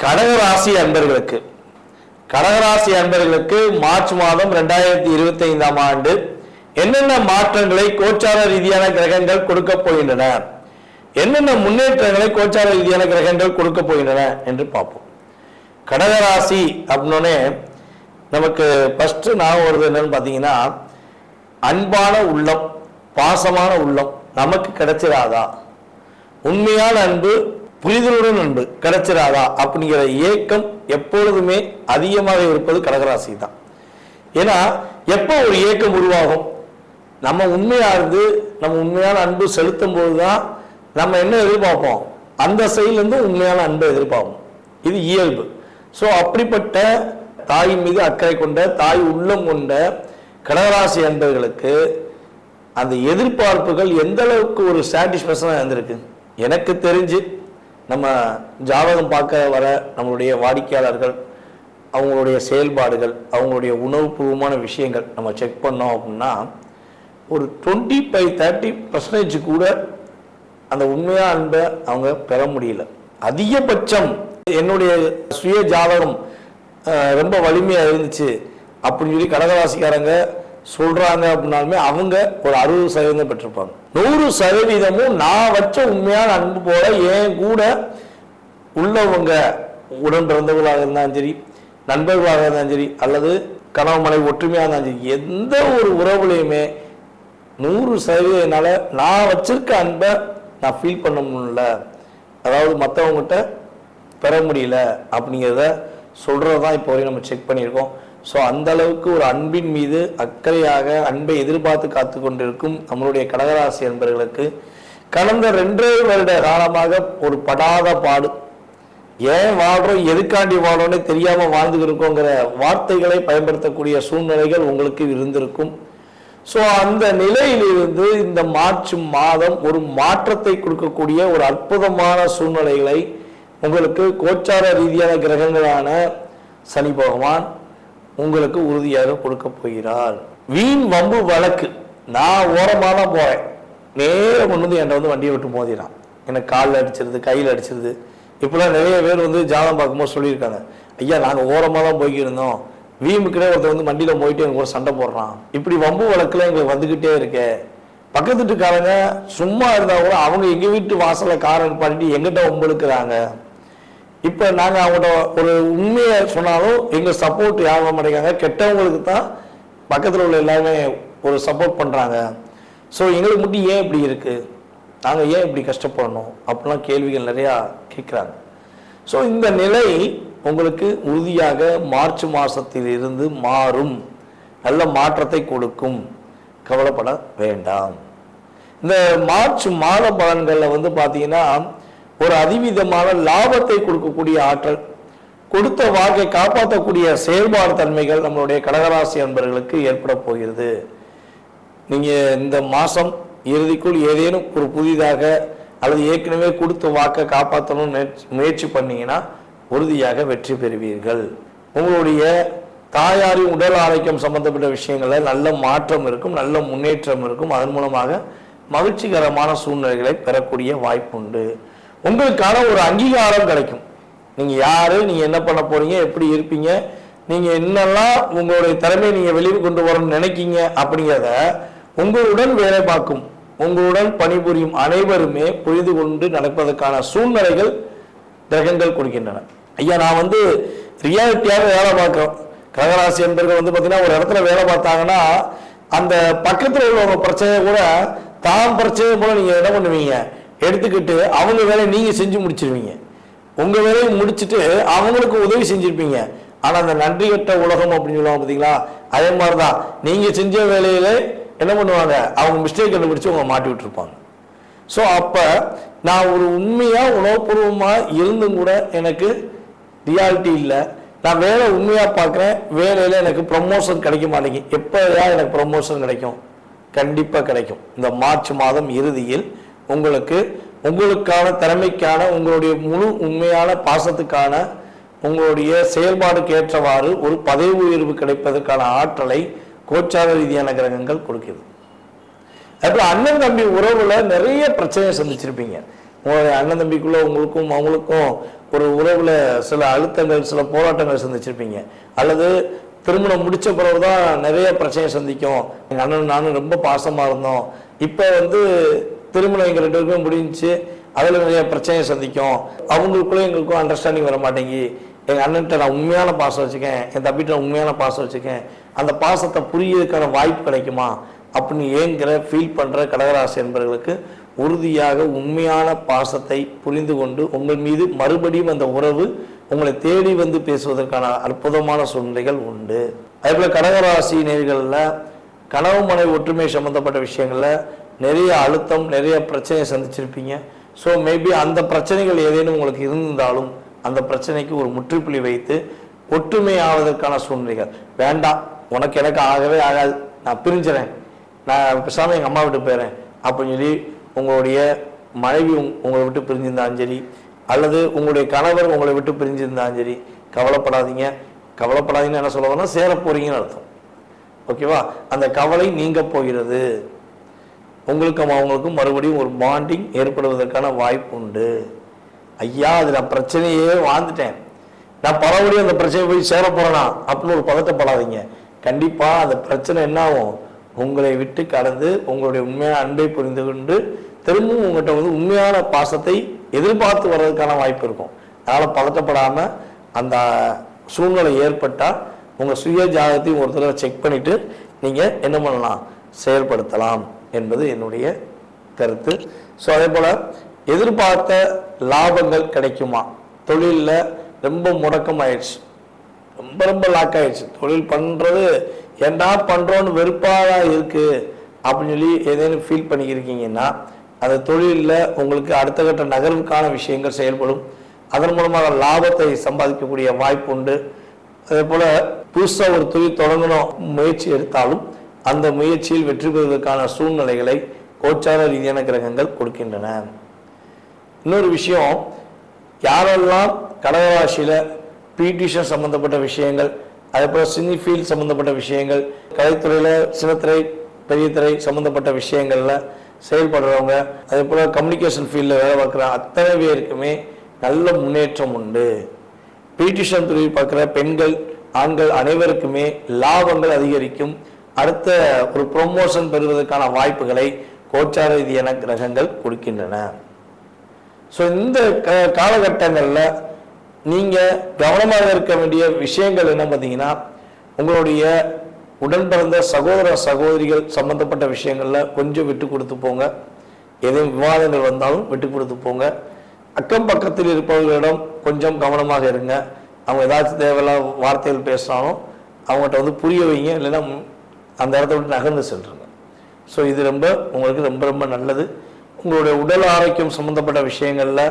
கடகராசி அன்பர்களுக்கு மார்ச் மாதம் 2025ஆம் ஆண்டு என்னென்ன மாற்றங்களை கோச்சார ரீதியான கிரகங்கள் கொடுக்க போகின்றன, என்னென்ன முன்னேற்றங்களை கோச்சார ரீதியான கிரகங்கள் கொடுக்க போகின்றன என்று பார்ப்போம். கடகராசி அப்படின்னே நமக்கு ஃபர்ஸ்ட் நான் வருது என்னன்னு பார்த்தீங்கன்னா, அன்பான உள்ளம், பாசமான உள்ளம் நமக்கு கிடைச்சிடாதா, உண்மையான அன்பு, புரிதலுடன் அன்பு கிடைச்சிடாதா அப்படிங்கிற ஏக்கம் எப்பொழுதுமே அதிகமாக இருப்பது கடகராசி தான். ஏன்னா எப்போ ஒரு ஏக்கம் உருவாகும், நம்ம உண்மையா இருந்து நம்ம உண்மையான அன்பு செலுத்தும் போதுதான் நம்ம என்ன எதிர்பார்ப்போம், அந்த செயலிருந்து உண்மையான அன்பை எதிர்பார்ப்போம். இது இயல்பு. ஸோ அப்படிப்பட்ட தாயின் மீது அக்கறை கொண்ட, தாய் உள்ளம் கொண்ட கடகராசி அன்பர்களுக்கு அந்த எதிர்பார்ப்புகள் எந்த அளவுக்கு ஒரு சாட்டிஸ்ஃபேக்ஷனாக இருந்திருக்கு. எனக்கு தெரிஞ்சு நம்ம ஜாதகம் பார்க்க வர நம்மளுடைய வாடிக்கையாளர்கள், அவங்களுடைய செயல்பாடுகள், அவங்களுடைய உணவுபூர்வமான விஷயங்கள் நம்ம செக் பண்ணோம் அப்படின்னா ஒரு 25-30% கூட அந்த உண்மையான அன்பை அவங்க பெற முடியல. அதிகபட்சம் என்னுடைய சுய ஜாதகம் ரொம்ப வலிமையாக இருந்துச்சு அப்படின்னு சொல்லி கடகராசிக்காரங்க சொல்றாங்க அப்படின்னாலுமே அவங்க ஒரு 60% பெற்றிருப்பாங்க. 100% நான் வச்ச உண்மையான அன்பு போல என் கூட உள்ளவங்க, உடன் பிறந்தவர்களாக இருந்தாலும் சரி, நண்பர்களாக இருந்தாலும் சரி, அல்லது கணவன் மனைவி ஒற்றுமையாக இருந்தாலும் சரி, எந்த ஒரு உறவுலையுமே 100% என்னால் நான் வச்சிருக்க அன்பை நான் ஃபீல் பண்ண முடியல, அதாவது மற்றவங்ககிட்ட பெற முடியல அப்படிங்கிறத சொல்றது தான் இப்போ வரையும் நம்ம செக் பண்ணியிருக்கோம். ஸோ அந்த அளவுக்கு ஒரு அன்பின் மீது அக்கறையாக அன்பை எதிர்பார்த்து காத்து கொண்டிருக்கும் நம்மளுடைய கடகராசி அன்பர்களுக்கு கடந்த 2 வருட காலமாக ஒரு படாத பாடு, ஏன் வாழ்றோம், எதுக்காண்டி வாழ்றோன்னு தெரியாம வாழ்ந்துட்டு இருக்கோங்கிற வார்த்தைகளை பயன்படுத்தக்கூடிய சூழ்நிலைகள் உங்களுக்கு இருந்திருக்கும். ஸோ அந்த நிலையிலிருந்து இந்த மார்ச் மாதம் ஒரு மாற்றத்தை கொடுக்கக்கூடிய ஒரு அற்புதமான சூழ்நிலைகளை உங்களுக்கு கோச்சார ரீதியான கிரகங்களான சனி பகவான் உங்களுக்கு உறுதியாக கொடுக்க போகிறார். வீண் வம்பு வழக்கு, நான் ஓரமாக தான் போறேன், நேரம் கொண்டு வந்து என்கிட்ட வண்டியை விட்டு மோதிடான், எனக்கு காலில் அடிச்சிருது, கையில் அடிச்சிருது. இப்பெல்லாம் நிறைய பேர் ஜாதகம் பார்க்கும்போது சொல்லியிருக்காங்க, ஐயா நாங்கள் ஓரமாக தான் போய்க்கிருந்தோம், வீம்புக்கிட்டே ஒருத்தர் வண்டியில் போயிட்டு எனக்கு ஒரு சண்டை போடுறான், இப்படி வம்பு வழக்குல எங்களுக்கு வந்துக்கிட்டே இருக்கே. பக்கத்து வீட்டுக்காரங்க சும்மா இருந்தா கூட அவங்க எங்கள் வீட்டு வாசலை காரை பண்ணிட்டு எங்கிட்ட வம்புழுக்கிறாங்க. இப்போ நாங்கள் அவங்கள்ட்ட ஒரு உண்மையை சொன்னாலும் எங்கள் சப்போர்ட் யாரும் மாட்டேங்காங்க, கெட்டவங்களுக்கு தான் பக்கத்தில் உள்ள எல்லாருமே ஒரு சப்போர்ட் பண்ணுறாங்க. ஸோ எங்களுக்கு மட்டும் ஏன் இப்படி இருக்குது, நாங்கள் ஏன் இப்படி கஷ்டப்படணும் அப்படிலாம் கேள்விகள் நிறையா கேட்குறாங்க. ஸோ இந்த நிலை உங்களுக்கு உறுதியாக மார்ச் மாதத்தில் இருந்து மாறும், நல்ல மாற்றத்தை கொடுக்கும், கவலைப்பட வேண்டாம். இந்த மார்ச் மாத பலன்களில் பார்த்தீங்கன்னா ஒரு அதிவிதமான லாபத்தை கொடுக்கக்கூடிய ஆற்றல், கொடுத்த வாக்கை காப்பாற்றக்கூடிய செயல்பாடு தன்மைகள் நம்மளுடைய கடகராசி அன்பர்களுக்கு ஏற்பட போகிறது. நீங்கள் இந்த மாதம் இறுதிக்குள் ஏதேனும் ஒரு புதிதாக அல்லது ஏற்கனவே கொடுத்த வாக்கை காப்பாற்றணும்னு முயற்சி பண்ணீங்கன்னா உறுதியாக வெற்றி பெறுவீர்கள். உங்களுடைய தாயாரின் உடல் ஆரோக்கியம் சம்பந்தப்பட்ட விஷயங்களில் நல்ல மாற்றம் இருக்கும், நல்ல முன்னேற்றம் இருக்கும். அதன் மூலமாக மகிழ்ச்சிகரமான சூழ்நிலைகளை பெறக்கூடிய வாய்ப்புண்டு. உங்களுக்கான ஒரு அங்கீகாரம் கிடைக்கும். நீங்கள் யாரு, நீங்கள் என்ன பண்ண போறீங்க, எப்படி இருப்பீங்க, நீங்கள் என்னெல்லாம் உங்களுடைய திறமையை நீங்கள் வெளியே கொண்டு வரணும்னு நினைக்கிங்க அப்படிங்கிறத உங்களுடன் வேலை பார்க்கும், உங்களுடன் பணிபுரியும் அனைவருமே புரிந்து கொண்டு நடப்பதற்கான சூழ்நிலைகள் கிரகங்கள் கொடுக்கின்றன. ஐயா நான் ரியாலிட்டியாக வேலை பார்க்குறோம். கடகராசி என்பர்கள் பார்த்தீங்கன்னா ஒரு இடத்துல வேலை பார்த்தாங்கன்னா அந்த பக்கத்தில் உள்ளவங்க பிரச்சனையை கூட தான் பிரச்சனை போல நீங்கள் என்ன பண்ணுவீங்க, எடுத்துக்கிட்டு அவங்க வேலையை நீங்கள் செஞ்சு முடிச்சிருவீங்க. உங்கள் வேலையை முடிச்சுட்டு அவங்களுக்கு உதவி செஞ்சுருப்பீங்க. ஆனால் அந்த நன்றி கட்ட உலகம் அப்படின்னு சொல்லுவாங்க பார்த்தீங்களா, அதே மாதிரி தான் நீங்கள் செஞ்ச வேலையில என்ன பண்ணுவாங்க, அவங்க மிஸ்டேக் கண்டுபிடிச்சு உங்களை மாட்டி விட்டுருப்பாங்க. ஸோ அப்போ நான் ஒரு உண்மையாக உணவுபூர்வமாக இருந்தும் கூட எனக்கு ரியாலிட்டி இல்லை, நான் வேலை உண்மையாக பார்க்குறேன், வேலையில் எனக்கு ப்ரமோஷன் கிடைக்க மாட்டேங்குது. எப்போதான் எனக்கு ப்ரமோஷன் கிடைக்கும்? கண்டிப்பாக கிடைக்கும். இந்த மார்ச் மாதம் இறுதியில் உங்களுக்கான திறமைக்கான, உங்களுடைய முழு உண்மையான பாசத்துக்கான, உங்களுடைய செயல்பாடுக்கு ஏற்றவாறு ஒரு பதவி உயர்வு கிடைப்பதற்கான ஆற்றலை கோச்சார ரீதியான கிரகங்கள் கொடுக்குது. அப்புறம் அண்ணன் தம்பி உறவுல நிறைய பிரச்சனையை சந்திச்சிருப்பீங்க. உங்களுடைய அண்ணன் தம்பிக்குள்ள உங்களுக்கும் அவங்களுக்கும் ஒரு உறவுல சில அழுத்தங்கள், சில போராட்டங்கள் சந்திச்சிருப்பீங்க. அல்லது திருமணம் முடிச்ச பிறகுதான் நிறைய பிரச்சனையை சந்திக்கும். எங்க அண்ணன் நானும் ரொம்ப பாசமா இருந்தோம், இப்ப திருமணம் எங்க 2 பேருக்கும் முடிஞ்சுச்சு, அதுல நிறைய பிரச்சனையை சந்திக்கும். அவங்களுக்குள்ள எங்களுக்கும் அண்டர்ஸ்டாண்டிங் வர மாட்டேங்கி. எங்க அண்ணன்ட்ட நான் உண்மையான பாசம் வச்சுக்கேன், என் தம்பிட்ட உண்மையான பாசம் வச்சுக்கேன், அந்த பாசத்தை புரியறதுக்கான வாய்ப்பு கிடைக்குமா அப்படின்னு ஏங்கிற ஃபீல் பண்ற கடகராசி என்பவர்களுக்கு உறுதியாக உண்மையான பாசத்தை புரிந்து கொண்டு உங்கள் மீது மறுபடியும் அந்த உறவு உங்களை தேடி பேசுவதற்கான அற்புதமான சூழ்நிலைகள் உண்டு. அதே போல கடகராசி நேயர்கள்ல கனவு மனை ஒற்றுமை சம்பந்தப்பட்ட விஷயங்கள்ல நிறைய அழுத்தம், நிறைய பிரச்சனையை சந்திச்சிருப்பீங்க. ஸோ மேபி அந்த பிரச்சனைகள் ஏதேனும் உங்களுக்கு இருந்தாலும் அந்த பிரச்சனைக்கு ஒரு முற்றுப்புள்ளி வைத்து ஒற்றுமை ஆவதற்கான சூழ்நிலைகள். வேண்டாம், உனக்கு எனக்கு ஆகவே ஆகாது, நான் பிரிஞ்சுறேன், நான் பேசாம எங்க அம்மா விட்டு போயிறேன் அப்படின்னு சொல்லி உங்களுடைய மனைவி உங்களை விட்டு பிரிஞ்சிருந்தாலும் சரி, அல்லது உங்களுடைய கணவர் உங்களை விட்டு பிரிஞ்சிருந்தாலும் சரி, கவலைப்படாதீங்க. கவலைப்படாதீங்கன்னு என்ன சொல்லுவாங்கன்னா சேர போறீங்கன்னு அர்த்தம். ஓகேவா? அந்த கவலை நீங்க போகிறது. உங்களுக்கும் அவங்களுக்கும் மறுபடியும் ஒரு பாண்டிங் ஏற்படுவதற்கான வாய்ப்பு உண்டு. ஐயா, அது நான் பிரச்சனையே வாழ்ந்துட்டேன், நான் பரவடியும் அந்த பிரச்சனை போய் சேர போறேனா அப்படின்னு ஒரு பதட்டப்படாதீங்க. கண்டிப்பா அந்த பிரச்சனை என்ன ஆகும், உங்களை விட்டு கடந்து உங்களுடைய உண்மையான அன்பை புரிந்து கொண்டு திரும்பவும் உங்கள்கிட்ட உண்மையான பாசத்தை எதிர்பார்த்து வர்றதுக்கான வாய்ப்பு இருக்கும். அதனால பதட்டப்படாம அந்த சூழ்நிலை ஏற்பட்டால் உங்க சுய ஜாதகத்தையும் ஒரு தடவை செக் பண்ணிட்டு நீங்க என்ன பண்ணலாம், செயல்படுத்தலாம் என்பது என்னுடைய கருத்து. ஸோ அதே போல எதிர்பார்த்த லாபங்கள் கிடைக்குமா? தொழில்ல ரொம்ப முடக்கம் ஆயிடுச்சு, ரொம்ப ரொம்ப லாக் ஆயிடுச்சு, தொழில் பண்றது என்ன பண்றோன்னு வெறுப்பாக இருக்கு அப்படின்னு சொல்லி ஏதேனும் ஃபீல் பண்ணிக்கிருக்கீங்கன்னா அந்த தொழிலில் உங்களுக்கு அடுத்த கட்ட நகர்வுக்கான விஷயங்கள் செயல்படும். அதன் மூலமாக லாபத்தை சம்பாதிக்கக்கூடிய வாய்ப்பு உண்டு. அதே போல புதுசாக ஒரு தொழில் தொடங்கணும் முயற்சி எடுத்தாலும் அந்த முயற்சியில் வெற்றி பெறுவதற்கான சூழ்நிலைகளை கோச்சார ரீதியான கிரகங்கள் கொடுக்கின்றன. இன்னொரு விஷயம், யாரெல்லாம் கடகராசியில பியூட்டிஷன் சம்பந்தப்பட்ட விஷயங்கள், அதே போல சினி ஃபீல்ட் சம்பந்தப்பட்ட விஷயங்கள், கலைத்துறையில சின்னத்திரை பெரிய திரை சம்பந்தப்பட்ட விஷயங்கள்ல செயல்படுறவங்க, அதே போல கம்யூனிகேஷன் ஃபீல்டில் வேலை பார்க்குற அத்தனை பேருக்குமே நல்ல முன்னேற்றம் உண்டு. பியூட்டிஷன் தொழில் பார்க்குற பெண்கள் ஆண்கள் அனைவருக்குமே லாபங்கள் அதிகரிக்கும். அடுத்த ஒரு ப்ரொமோஷன் பெறுவதற்கான வாய்ப்புகளை கோச்சார ரீதியான கிரகங்கள் கொடுக்கின்றன. ஸோ இந்த காலகட்டங்களில் நீங்க கவனமாக இருக்க வேண்டிய விஷயங்கள் என்ன பார்த்தீங்கன்னா, உங்களுடைய உடன் பிறந்த சகோதர சகோதரிகள் சம்பந்தப்பட்ட விஷயங்கள்ல கொஞ்சம் விட்டு கொடுத்து போங்க. எதுவும் விவாதங்கள் வந்தாலும் விட்டு கொடுத்து போங்க. அக்கம் பக்கத்தில் இருப்பவர்களிடம் கொஞ்சம் கவனமாக இருங்க. அவங்க ஏதாச்சும் தேவையில்லாத வார்த்தைகள் பேசினாலும் அவங்ககிட்ட புரிய வைங்க, இல்லைன்னா அந்த இடத்த விட்டு நகர்ந்து சென்றுங்க. ஸோ இது உங்களுக்கு ரொம்ப ரொம்ப நல்லது. உங்களுடைய உடல் ஆரோக்கியம் சம்பந்தப்பட்ட விஷயங்கள்ல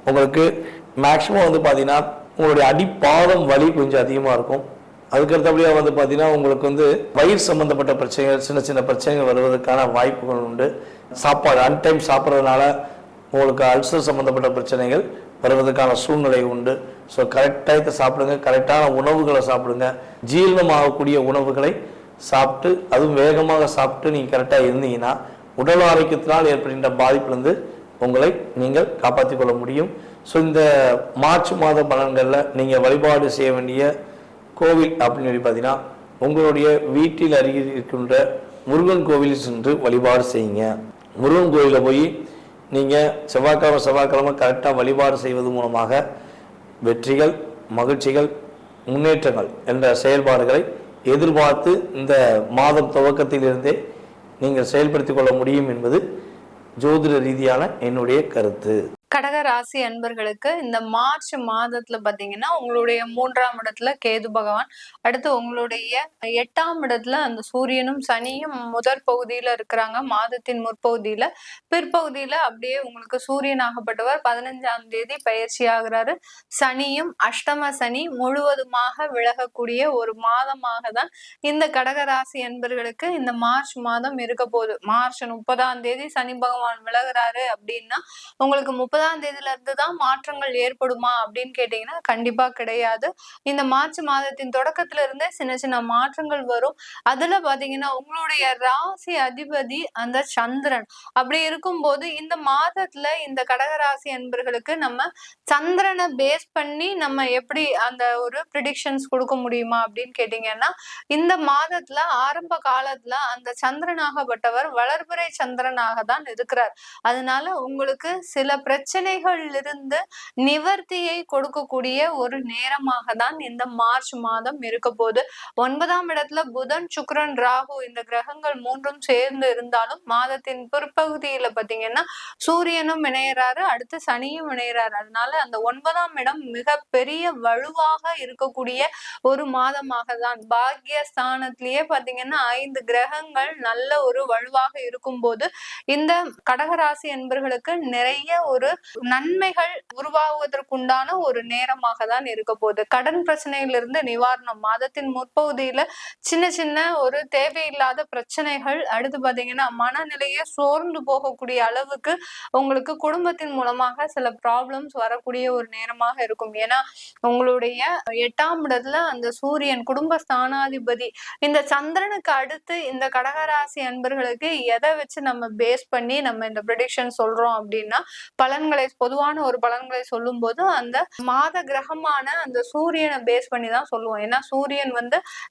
உங்களுக்கு மேக்சிமம் பார்த்தீங்கன்னா உங்களுடைய அடிப்பாதம் வலி கொஞ்சம் அதிகமாக இருக்கும். அதுக்கடுத்தபடியாக பார்த்தீங்கன்னா உங்களுக்கு வயிறு சம்பந்தப்பட்ட பிரச்சனைகள், சின்ன சின்ன பிரச்சனைகள் வருவதற்கான வாய்ப்புகள் உண்டு. சாப்பாடு அன்டைம் சாப்பிட்றதுனால உங்களுக்கு அல்சர் சம்பந்தப்பட்ட பிரச்சனைகள் வருவதற்கான சூழ்நிலை உண்டு. ஸோ கரெக்டாக சாப்பிடுங்க, கரெக்டான உணவுகளை சாப்பிடுங்க. ஜீரணமாகக்கூடிய உணவுகளை சாப்பிட்டு, அதுவும் வேகமாக சாப்பிட்டு நீங்கள் கரெக்டாக இருந்தீங்கன்னா உடல் ஆரோக்கியத்தினால் ஏற்படுகின்ற பாதிப்பிலிருந்து உங்களை நீங்கள் காப்பாற்றிக் கொள்ள முடியும். ஸோ இந்த மார்ச் மாத பலன்களில் நீங்கள் வழிபாடு செய்ய வேண்டிய கோவில் அப்படின்னு சொல்லி பார்த்தீங்கன்னா, உங்களுடைய வீட்டில் அருகில் இருக்கின்ற முருகன் கோவிலில் சென்று வழிபாடு செய்யுங்க. முருகன் கோயிலில் போய் நீங்கள் செவ்வாய்க்கிழமை கரெக்டாக வழிபாடு செய்வது மூலமாக வெற்றிகள், மகிழ்ச்சிகள், முன்னேற்றங்கள் என்ற செயல்பாடுகளை எதிர்பார்த்து இந்த மாதம் துவக்கத்திலிருந்தே நீங்கள் செயல்படுத்திக் கொள்ள முடியும் என்பது ஜோதிட ரீதியான என்னுடைய கருத்து. கடக ராசி அன்பர்களுக்கு இந்த மார்ச் மாதத்துல பாத்தீங்கன்னா உங்களுடைய 3ஆம் இடத்துல கேது பகவான், அடுத்து உங்களுடைய 8ஆம் இடத்துல அந்த சூரியனும் சனியும் முதற் பகுதியில இருக்கிறாங்க. மாதத்தின் முற்பகுதியில, பிற்பகுதியில அப்படியே உங்களுக்கு சூரியன் ஆகப்பட்டவர் 15ஆம் தேதி பயிற்சி ஆகிறாரு. சனியும் அஷ்டம சனி முழுவதுமாக விலகக்கூடிய ஒரு மாதமாக தான் இந்த கடக ராசி அன்பர்களுக்கு இந்த மார்ச் மாதம் இருக்க போகுது. மார்ச் 30ஆம் தேதி சனி பகவான் விலகிறாரு அப்படின்னா உங்களுக்கு 30ஆம் தேதியில இருந்து தான் மாற்றங்கள் ஏற்படுமா அப்படின்னு கேட்டீங்கன்னா கண்டிப்பா கிடையாது. இந்த மார்ச் மாதத்தின் தொடக்கத்துல இருந்தே சின்ன சின்ன மாற்றங்கள் வரும். அதுல பாத்தீங்கன்னா உங்களுடைய ராசி அதிபதி அந்த சந்திரன். அப்படி இருக்கும்போது இந்த மாதத்துல இந்த கடகராசி அன்பர்களுக்கு நம்ம சந்திரனை பேஸ் பண்ணி நம்ம எப்படி அந்த ஒரு ப்ரிடிக்ஷன்ஸ் கொடுக்க முடியுமா அப்படின்னு கேட்டீங்கன்னா, இந்த மாதத்துல ஆரம்ப காலத்துல அந்த சந்திரனாகப்பட்டவர் வளர்பிறை சந்திரனாக தான் இருக்கிறார். அதனால உங்களுக்கு சில பிரச்சனைகள் இருந்து நிவர்த்தியை கொடுக்கக்கூடிய ஒரு நேரமாக தான் இந்த மார்ச் மாதம் இருக்க போகுது. 9ஆம் இடத்துல புதன், சுக்கிரன், ராகு இந்த கிரகங்கள் மூன்றும் சேர்ந்து இருந்தாலும் மாதத்தின் பிற்பகுதியில பாத்தீங்கன்னா சூரியனும் இணையறாரு, அடுத்து சனியும் இணையறாரு. அதனால அந்த 9ஆம் இடம் மிக பெரிய வலுவாக இருக்கக்கூடிய ஒரு மாதமாக தான். பாக்கிய ஸ்தானத்திலேயே பாத்தீங்கன்னா 5 கிரகங்கள் நல்ல ஒரு வலுவாக இருக்கும்போது இந்த கடகராசி என்பர்களுக்கு நிறைய ஒரு நன்மைகள் உருவாகுவதற்குண்டான ஒரு நேரமாக தான் இருக்க போகுது. கடன் பிரச்சனையிலிருந்து நிவாரணம் மாதத்தின் முற்பகுதியில சின்ன சின்ன ஒரு தேவையில்லாத பிரச்சனைகள், அடுத்து பாத்தீங்கன்னா மனநிலையே சோர்ந்து போகக்கூடிய அளவுக்கு உங்களுக்கு குடும்பத்தின் மூலமாக சில ப்ராப்ளம்ஸ் வரக்கூடிய ஒரு நேரமாக இருக்கும். ஏன்னா உங்களுடைய 8ஆம் இடத்துல அந்த சூரியன் குடும்ப ஸ்தானாதிபதி. இந்த சந்திரனுக்கு அடுத்து இந்த கடகராசி அன்பர்களுக்கு எதை வச்சு நம்ம பேஸ் பண்ணி நம்ம இந்த ப்ரெடிக்ஷன் சொல்றோம் அப்படின்னா, பொதுவான ஒரு பலன்களை சொல்லும் போது அந்த மாத கிரகமான அந்த சூரியனை பேஸ் பண்ணி தான் சொல்லுவோம். ஏன்னா சூரியன்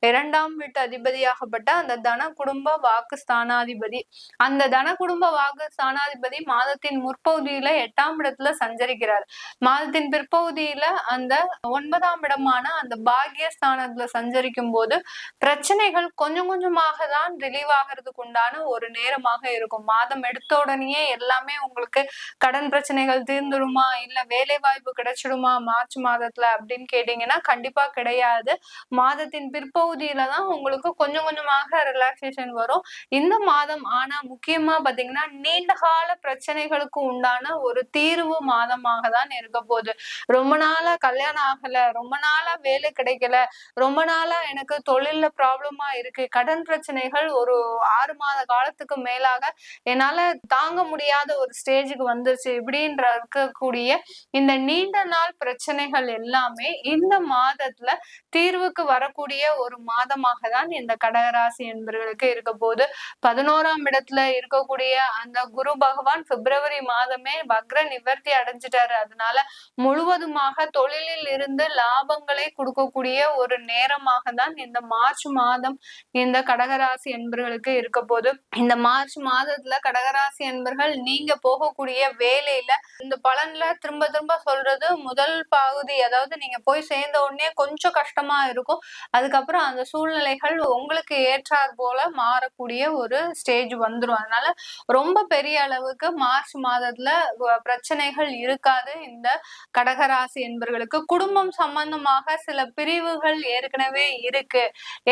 2ஆம் வீட்டு அதிபதியாகப்பட்ட அந்த தன குடும்ப வாக்கு ஸ்தானாதிபதி. அந்த தன குடும்ப வாக்கு ஸ்தானாதிபதி மாதத்தின் முற்பகுதியில 8ஆம் இடத்துல சஞ்சரிக்கிறார். மாதத்தின் பிற்பகுதியில அந்த 9ஆம் இடமான அந்த பாக்கிய ஸ்தானத்துல சஞ்சரிக்கும் போது பிரச்சனைகள் கொஞ்சம் கொஞ்சமாக தான் ரிலீவ் ஆகிறதுக்கு உண்டான ஒரு நேரமாக இருக்கும். மாதம் எடுத்த உடனேயே எல்லாமே உங்களுக்கு கடன் பிரச்சனைகள் தீர்ந்துடுமா, இல்ல வேலை வாய்ப்பு கிடைச்சிடுமா மார்ச் மாதத்துல அப்படின்னு கேட்டீங்கன்னா கண்டிப்பா கிடையாது. மாதத்தின் பிற்பகுதியில தான் உங்களுக்கு கொஞ்சம் கொஞ்சமாக ரிலாக்ஸேஷன் வரும். இந்த மாதம் ஆனா முக்கியமா பாத்தீங்கன்னா நீண்ட கால பிரச்சனைகளுக்கு உண்டான ஒரு தீர்வு மாதமாக தான் இருக்க போகுது. ரொம்ப நாளா கல்யாணம் ஆகல, ரொம்ப நாளா வேலை கிடைக்கல, ரொம்ப நாளா எனக்கு தொழில்ல ப்ராப்ளமா இருக்கு, கடன் பிரச்சனைகள் ஒரு 6 மாத காலத்துக்கு மேலாக என்னால தாங்க முடியாத ஒரு ஸ்டேஜுக்கு வந்துருச்சு இப்படின்ற இருக்கக்கூடிய இந்த நீண்ட நாள் பிரச்சனைகள் எல்லாமே இந்த மாதத்துல தீர்வுக்கு வரக்கூடிய ஒரு மாதமாக தான் இந்த கடகராசி என்பவர்களுக்கு இருக்க போது. 11ஆம் இடத்துல இருக்கக்கூடிய அந்த குரு பகவான் பிப்ரவரி மாதமே வக்ர நிவர்த்தி அடைஞ்சிட்டாரு. அதனால முழுவதுமாக தொழிலில் இருந்து லாபங்களை கொடுக்கக்கூடிய ஒரு நேரமாக தான் இந்த மார்ச் மாதம் இந்த கடகராசி என்பர்களுக்கு இருக்க போது. இந்த மார்ச் மாதத்துல கடகராசி என்பர்கள் நீங்க போகக்கூடிய வேலையில இந்த பலன்ல திரும்ப திரும்ப சொல்றது முதல் பகுதி, அதாவது நீங்க போய் சேர்ந்த உடனே கொஞ்சம் கஷ்டமா இருக்கும். அதுக்கப்புறம் அந்த சூழ்நிலைகள் உங்களுக்கு ஏற்றார் போல மாறக்கூடிய ஒரு ஸ்டேஜ் வந்துடும். அதனால ரொம்ப பெரிய அளவுக்கு மார்ச் மாதத்துல பிரச்சனைகள் இருக்காது. இந்த கடகராசி என்பர்களுக்கு குடும்பம் சம்பந்தமாக சில பிரிவுகள் ஏற்கனவே இருக்கு.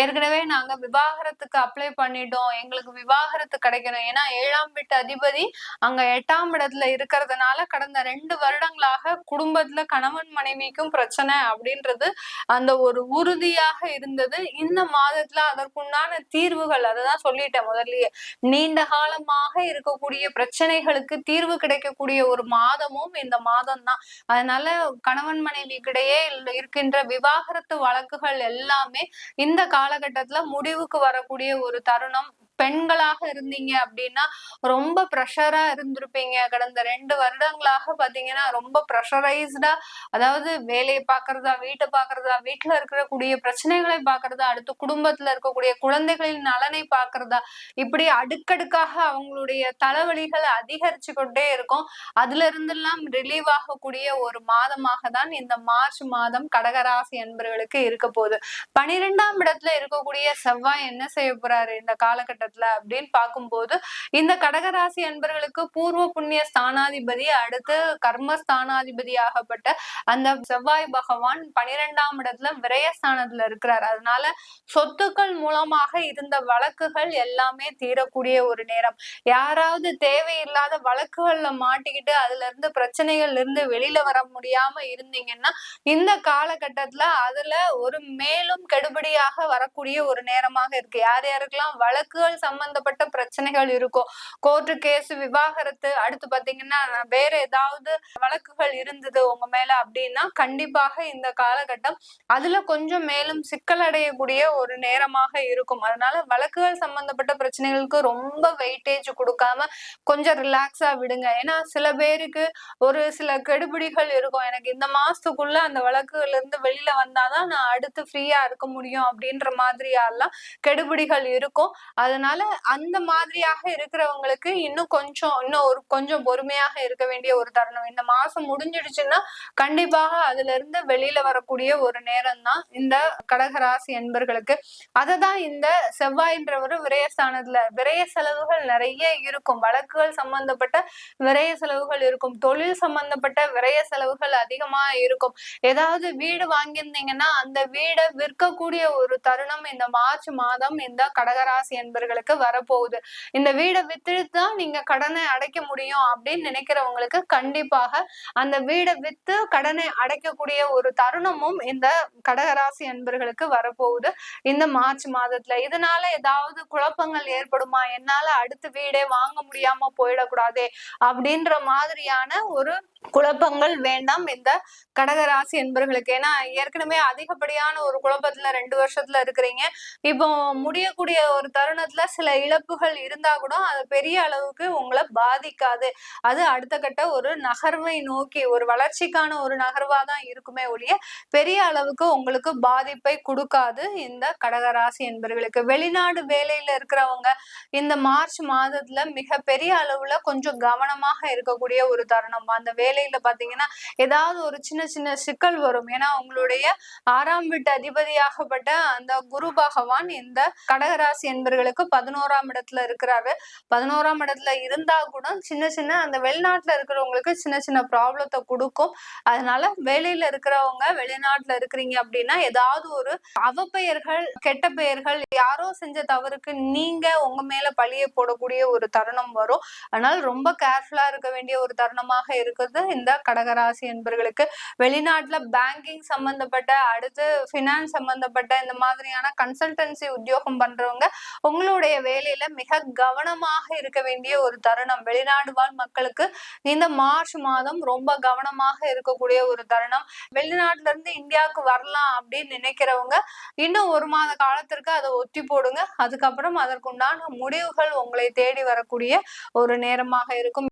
ஏற்கனவே நாங்க விவாகரத்துக்கு அப்ளை பண்ணிட்டோம், எங்களுக்கு விவாகரத்து கிடைக்கணும். ஏன்னா 7ஆம் வீட்டு அதிபதி அங்க 8ஆம் இடத்துல இருக்கிறதுனால கடந்த 2 வருடங்களாக குடும்பத்துல கணவன் மனைவிக்கும் பிரச்சனை அப்படின்றது அந்த ஒரு உறுதியாக இருந்தது. இந்த மாதத்துல அதற்குண்டான தீர்வுகள், அததான் சொல்லிட்டேன் முதல்லயே, நீண்ட காலமாக இருக்கக்கூடிய பிரச்சனைகளுக்கு தீர்வு கிடைக்கக்கூடிய ஒரு மாதமும் இந்த மாதம் தான். அதனால கணவன் மனைவிக்கிடையே இருக்கின்ற விவாகரத்து வழக்குகள் எல்லாமே இந்த காலகட்டத்துல முடிவுக்கு வரக்கூடிய ஒரு தருணம். பெண்களாக இருந்தீங்க அப்படின்னா ரொம்ப ப்ரெஷரா இருந்திருப்பீங்க. கடந்த 2 வருடங்களாக பாத்தீங்கன்னா ரொம்ப ப்ரெஷரைஸ்டா, அதாவது வேலையை பாக்குறதா, வீட்டை பாக்குறதா, வீட்டுல இருக்கக்கூடிய பிரச்சனைகளை பாக்குறதா, அடுத்து குடும்பத்துல இருக்கக்கூடிய குழந்தைகளின் நலனை பாக்குறதா, இப்படி அடுக்கடுக்காக அவங்களுடைய தலைவலிகள் அதிகரிச்சு கொண்டே இருக்கும். அதுல இருந்தெல்லாம் ரிலீவ் ஆகக்கூடிய ஒரு மாதமாக தான் இந்த மார்ச் மாதம் கடகராசி என்பவர்களுக்கு இருக்க போகுது. 12ஆம் இடத்துல இருக்கக்கூடிய செவ்வாய் என்ன செய்ய போறாரு இந்த காலகட்டத்துல அப்படின்னு பார்க்கும்போது, இந்த கடகராசி என்பவர்களுக்கு பூர்வ புண்ணிய ஸ்தானாதிபதி, அடுத்து கர்ம ஸ்தானாதிபதி ஆகப்பட்ட அந்த செவ்வாய் பகவான் 12ஆம் இடத்துல விரயஸ்தானத்துல இருக்கிறார். அதனால சொத்துக்கள் மூலமாக இருந்த வழக்குகள் எல்லாமே தீரக்கூடிய ஒரு நேரம். யாராவது தேவையில்லாத வழக்குகள்ல மாட்டிக்கிட்டு அதுல இருந்து பிரச்சனைகள்ல இருந்து வெளியில வர முடியாம இருந்தீங்கன்னா இந்த காலகட்டத்துல அதுல ஒரு மேலும் கெடுபடியாக வரக்கூடிய ஒரு நேரமாக இருக்கு. யார் யாருக்கெல்லாம் வழக்குகள் வழக்குகள் சம்பந்தப்பட்ட பிரச்சனைகள் இருக்கும். கோர்ட்டு கேஸ், விவாகரத்து, அடுத்து பாத்தீங்கன்னா வேற ஏதாவது வழக்குகள் இருந்தது உங்க மேல அப்படின்னா கண்டிப்பாக இந்த காலகட்டம் அதுல கொஞ்சம் மேலும் சிக்கலடையக்கூடிய ஒரு நேரமாக இருக்கும். அதனால வழக்குகள் சம்பந்தப்பட்ட பிரச்சனைகளுக்கு ரொம்ப வெயிட்டேஜ் கொடுக்காம கொஞ்சம் ரிலாக்ஸா விடுங்க. ஏன்னா சில பேருக்கு ஒரு சில கெடுபிடிகள் இருக்கும். எனக்கு இந்த மாசத்துக்குள்ள அந்த வழக்குகள்ல இருந்து வெளியில வந்தாதான் நான் அடுத்து ஃப்ரீயா இருக்க முடியும் அப்படின்ற மாதிரியாலாம் கெடுபிடிகள் இருக்கும். அதனால அந்த மாதிரியாக இருக்கிறவங்களுக்கு இன்னும் கொஞ்சம் பொறுமையாக இருக்க வேண்டிய ஒரு தருணம். இந்த மாசம் முடிஞ்சிடுச்சுன்னா கண்டிப்பாக அதுல இருந்து வெளியில வரக்கூடிய ஒரு நேரம் தான் இந்த கடகராசி என்பர்களுக்கு. அததான் இந்த செவ்வாயின்றவர் விரயஸ்தானத்துல விரய செலவுகள் நிறைய இருக்கும். வழக்குகள் சம்பந்தப்பட்ட விரய செலவுகள் இருக்கும். தொழில் சம்பந்தப்பட்ட விரய செலவுகள் அதிகமா இருக்கும். ஏதாவது வீடு வாங்கியிருந்தீங்கன்னா அந்த வீடை விற்கக்கூடிய ஒரு தருணம் இந்த மார்ச் மாதம் இந்த கடகராசி என்பர்களுக்கு வரப்போகுது. இந்த வீடை வித்துதான் நீங்க கடனை அடைக்க முடியும் அப்படின்னு நினைக்கிறவங்களுக்கு கண்டிப்பாக அந்த வீடை வித்து கடனை அடைக்கக்கூடிய ஒரு தருணமும் இந்த கடகராசி என்பர்களுக்கு வரப்போகுது இந்த மார்ச் மாதத்துல. இதனால ஏதாவது குழப்பங்கள் ஏற்படுமா, என்னால அடுத்த வீடே வாங்க முடியாம போயிடக்கூடாதே அப்படின்ற மாதிரியான ஒரு குழப்பங்கள் வேண்டாம் இந்த கடகராசி என்பர்களுக்கு. ஏன்னா ஏற்கனவே அதிகப்படியான ஒரு குழப்பத்துல 2 வருஷத்துல இருக்கிறீங்க. இப்போ முடியக்கூடிய ஒரு தருணத்துல சில இழப்புகள் இருந்தா கூட அது பெரிய அளவுக்கு உங்களை பாதிக்காது. அது அடுத்த கட்ட ஒரு நகர்வை நோக்கி ஒரு வளர்ச்சிக்கான ஒரு நகர்வா தான் இருக்குமே ஒழிய பெரிய அளவுக்கு உங்களுக்கு பாதிப்பை கொடுக்காது இந்த கடகராசி என்பர்களுக்கு. வெளிநாடு வேலையில இருக்கிறவங்க இந்த மார்ச் மாதத்துல மிக பெரிய அளவுல கொஞ்சம் கவனமாக இருக்கக்கூடிய ஒரு தருணம். அந்த வேலையில பாத்தீங்கன்னா ஏதாவது ஒரு சின்ன சின்ன சிக்கல் வரும். ஏன்னா உங்களுடைய 6ஆம் வீட்டு அதிபதியாகப்பட்ட அந்த குரு பகவான் இந்த கடகராசி என்பர்களுக்கு 11ஆம் இடத்துல இருக்கிறாரு. 11ஆம் இடத்துல இருந்தா கூட சின்ன அந்த வெளிநாட்டுல இருக்கிறவங்களுக்கு சின்ன ப்ராப்ளத்தை கொடுக்கும். அதனால வேலையில இருக்கிறவங்க வெளிநாட்டுல இருக்கிறீங்க அப்படின்னா ஏதாவது ஒரு அவப்பெயர்கள், கெட்ட பெயர்கள், யாரோ செஞ்ச தவறுக்கு நீங்க உங்க மேல பழிய போடக்கூடிய ஒரு தருணம் வரும். அதனால ரொம்ப கேர்ஃபுல்லா இருக்க வேண்டிய ஒரு தருணமாக இருக்குது இந்த கடகராசி என்பர்களுக்கு. வெளிநாட்டுல பேங்கிங் சம்பந்தப்பட்ட, அடுத்து பினான்ஸ் சம்பந்தப்பட்ட இந்த மாதிரியான கன்சல்டன்சி உத்தியோகம் பண்றவங்க உங்களுடைய வேலையில மிக கவனமாக இருக்க வேண்டிய ஒரு தருணம். வெளிநாடு வாழ் மக்களுக்கு இந்த மார்ச் மாதம் ரொம்ப கவனமாக இருக்கக்கூடிய ஒரு தருணம். வெளிநாட்டுல இருந்து இந்தியாவுக்கு வரலாம் அப்படின்னு நினைக்கிறவங்க இன்னும் 1 மாத காலத்திற்கு அதை ஒத்தி போடுங்க. அதுக்கப்புறம் அதற்குண்டான முடிவுகள் உங்களை தேடி வரக்கூடிய ஒரு நேரமாக இருக்கும்.